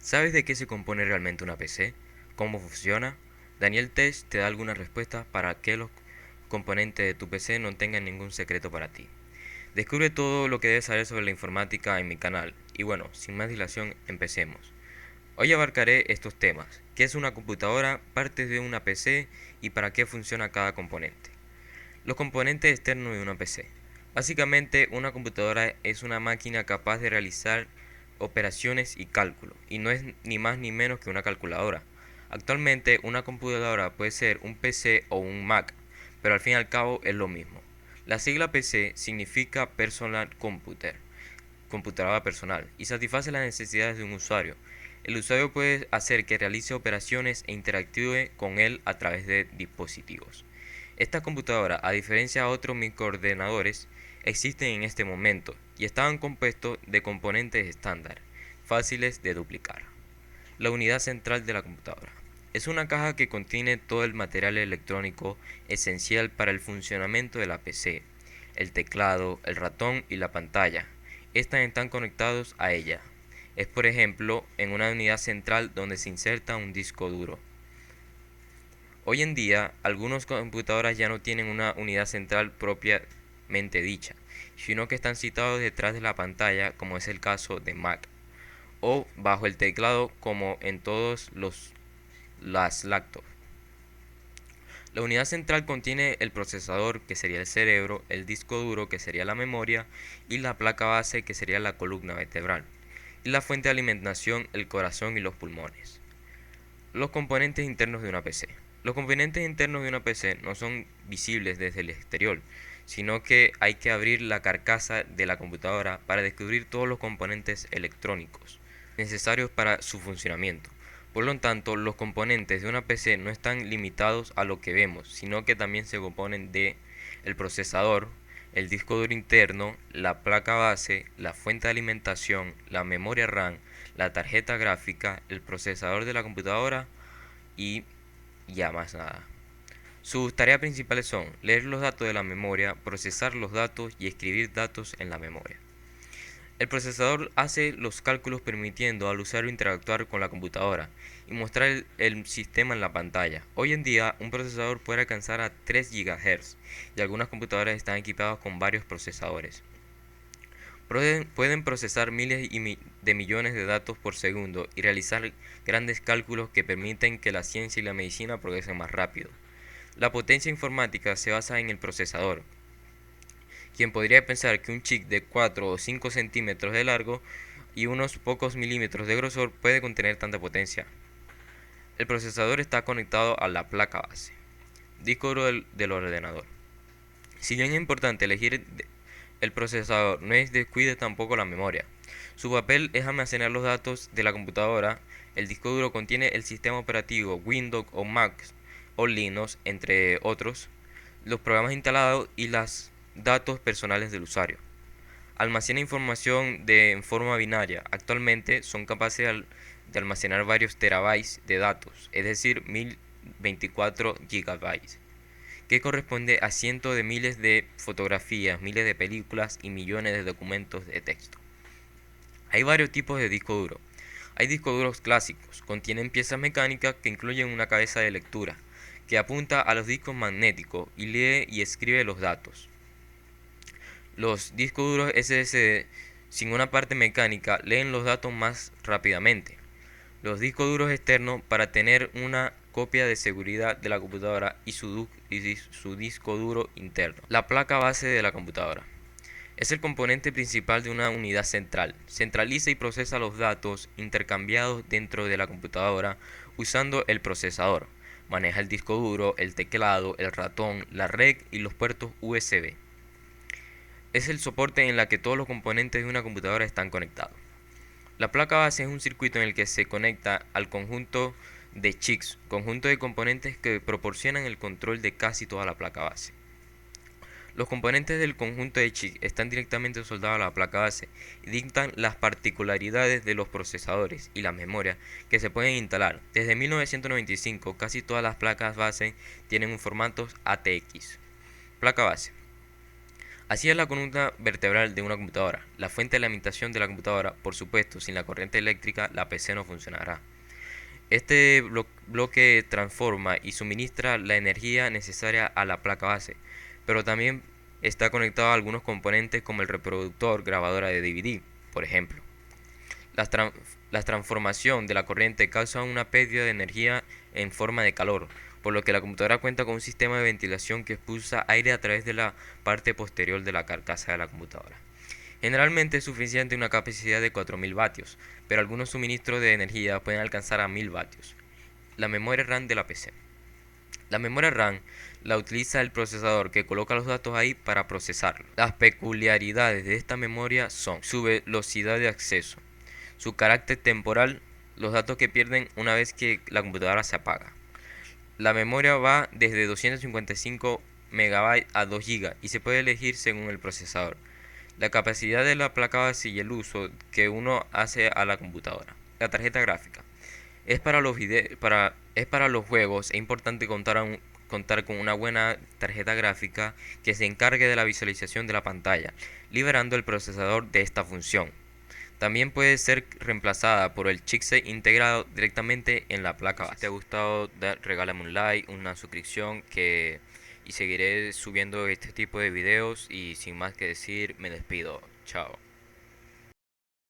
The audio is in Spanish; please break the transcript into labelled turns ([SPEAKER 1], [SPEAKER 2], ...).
[SPEAKER 1] ¿Sabes de qué se compone realmente una PC? ¿Cómo funciona? Daniel Tech te da algunas respuestas para que los componentes de tu PC no tengan ningún secreto para ti. Descubre todo lo que debes saber sobre la informática en mi canal. Y bueno, sin más dilación, empecemos. Hoy abarcaré estos temas: qué es una computadora, partes de una PC y para qué funciona cada componente. Los componentes externos de una PC. Básicamente, una computadora es una máquina capaz de realizar operaciones y cálculos, y no es ni más ni menos que una calculadora. Actualmente, una computadora puede ser un PC o un Mac, pero al fin y al cabo es lo mismo. La sigla PC significa Personal Computer, computadora personal, y satisface las necesidades de un usuario. El usuario puede hacer que realice operaciones e interactúe con él a través de dispositivos. Esta computadora, a diferencia de otros microordenadores, existen en este momento y estaban compuestos de componentes estándar, fáciles de duplicar. La unidad central de la computadora. Es una caja que contiene todo el material electrónico esencial para el funcionamiento de la PC: el teclado, el ratón y la pantalla. Estas están conectados a ella. Es, por ejemplo, en una unidad central donde se inserta un disco duro. Hoy en día, algunas computadoras ya no tienen una unidad central propiamente dicha, sino que están situados detrás de la pantalla, como es el caso de Mac, o bajo el teclado, como en todos las laptops. La unidad central contiene el procesador, que sería el cerebro, el disco duro, que sería la memoria, y la placa base, que sería la columna vertebral, y la fuente de alimentación, el corazón y los pulmones. Los componentes internos de una PC. Los componentes internos de una PC no son visibles desde el exterior, sino que hay que abrir la carcasa de la computadora para descubrir todos los componentes electrónicos necesarios para su funcionamiento. Por lo tanto, los componentes de una PC no están limitados a lo que vemos, sino que también se componen de el procesador, el disco duro interno, la placa base, la fuente de alimentación, la memoria RAM, la tarjeta gráfica, el procesador de la computadora y ya más nada. Sus tareas principales son leer los datos de la memoria, procesar los datos y escribir datos en la memoria. El procesador hace los cálculos permitiendo al usuario interactuar con la computadora y mostrar el sistema en la pantalla. Hoy en día, un procesador puede alcanzar a 3 GHz y algunas computadoras están equipadas con varios procesadores. Pueden procesar miles de millones de datos por segundo y realizar grandes cálculos que permiten que la ciencia y la medicina progresen más rápido. La potencia informática se basa en el procesador. Quien podría pensar que un chip de 4 o 5 centímetros de largo y unos pocos milímetros de grosor puede contener tanta potencia. El procesador está conectado a la placa base, disco duro del ordenador. Si bien es importante elegir el procesador, no es descuide tampoco la memoria. Su papel es almacenar los datos de la computadora. El disco duro contiene el sistema operativo Windows o Mac o Linux, entre otros, los programas instalados y los datos personales del usuario. Almacena información en forma binaria. Actualmente son capaces de almacenar varios terabytes de datos, es decir, 1024 gigabytes, que corresponde a cientos de miles de fotografías, miles de películas y millones de documentos de texto. Hay varios tipos de disco duro. Hay discos duros clásicos, contienen piezas mecánicas que incluyen una cabeza de lectura, que apunta a los discos magnéticos y lee y escribe los datos. Los discos duros SSD sin una parte mecánica leen los datos más rápidamente. Los discos duros externos para tener una copia de seguridad de la computadora y su disco duro interno. La placa base de la computadora es el componente principal de una unidad central. Centraliza y procesa los datos intercambiados dentro de la computadora usando el procesador. Maneja el disco duro, el teclado, el ratón, la red y los puertos USB. Es el soporte en la que todos los componentes de una computadora están conectados. La placa base es un circuito en el que se conecta al conjunto de chips, conjunto de componentes que proporcionan el control de casi toda la placa base. Los componentes del conjunto de chips están directamente soldados a la placa base y dictan las particularidades de los procesadores y la memoria que se pueden instalar. Desde 1995, casi todas las placas base tienen un formato ATX. Placa base. Así es la columna vertebral de una computadora, la fuente de la alimentación de la computadora. Por supuesto, sin la corriente eléctrica la PC no funcionará. Este bloque transforma y suministra la energía necesaria a la placa base, pero también está conectado a algunos componentes como el reproductor, grabadora de DVD, por ejemplo. La, tran- la transformación de la corriente causa una pérdida de energía en forma de calor, por lo que la computadora cuenta con un sistema de ventilación que expulsa aire a través de la parte posterior de la carcasa de la computadora. Generalmente es suficiente una capacidad de 4000 vatios, pero algunos suministros de energía pueden alcanzar a 1000 vatios. La memoria RAM de la PC. La memoria RAM la utiliza el procesador que coloca los datos ahí para procesarlos. Las peculiaridades de esta memoria son su velocidad de acceso, su carácter temporal, los datos que pierden una vez que la computadora se apaga. La memoria va desde 255 MB a 2 GB y se puede elegir según el procesador, la capacidad de la placa base y el uso que uno hace a la computadora. La tarjeta gráfica. Es para los juegos. Es importante contar con una buena tarjeta gráfica que se encargue de la visualización de la pantalla, liberando el procesador de esta función. También puede ser reemplazada por el chipset integrado directamente en la placa base. Si te ha gustado, regálame un like, una suscripción y seguiré subiendo este tipo de videos y sin más que decir, me despido. Chao.